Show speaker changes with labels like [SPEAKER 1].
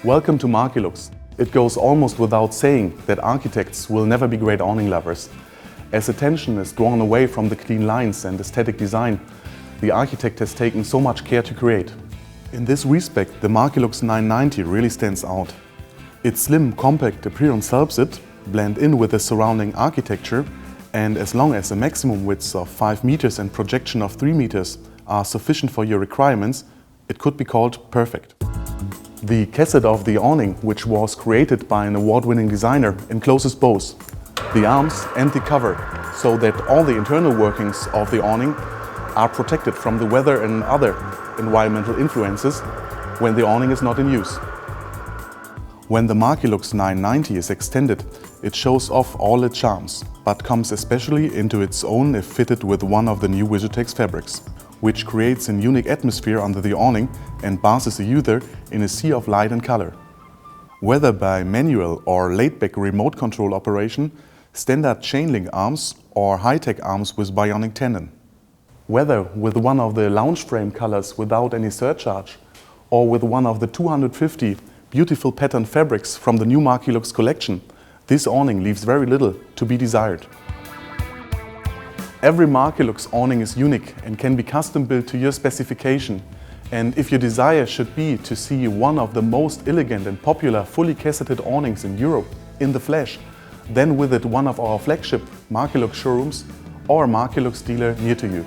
[SPEAKER 1] Welcome to Markilux. It goes almost without saying that architects will never be great awning lovers. As attention is drawn away from the clean lines and aesthetic design, the architect has taken so much care to create. In this respect, the Markilux 990 really stands out. Its slim, compact appearance helps it blend in with the surrounding architecture, and as long as a maximum width of 5 meters and projection of 3 meters are sufficient for your requirements, it could be called perfect. The cassette of the awning, which was created by an award-winning designer, encloses both the arms and the cover, so that all the internal workings of the awning are protected from the weather and other environmental influences when the awning is not in use. When the Markilux 990 is extended, it shows off all its charms, but comes especially into its own if fitted with one of the new Visutex fabrics, which creates a unique atmosphere under the awning and basks the user in a sea of light and color. Whether by manual or laid-back remote control operation, standard chain-link arms or high-tech arms with bionic tendon. Whether with one of the lounge frame colors without any surcharge, or with one of the 250 beautiful pattern fabrics from the new Markilux collection, this awning leaves very little to be desired. Every Markilux awning is unique and can be custom built to your specification. And if your desire should be to see one of the most elegant and popular fully cassetted awnings in Europe in the flesh, then visit one of our flagship Markilux showrooms or Markilux dealer near to you.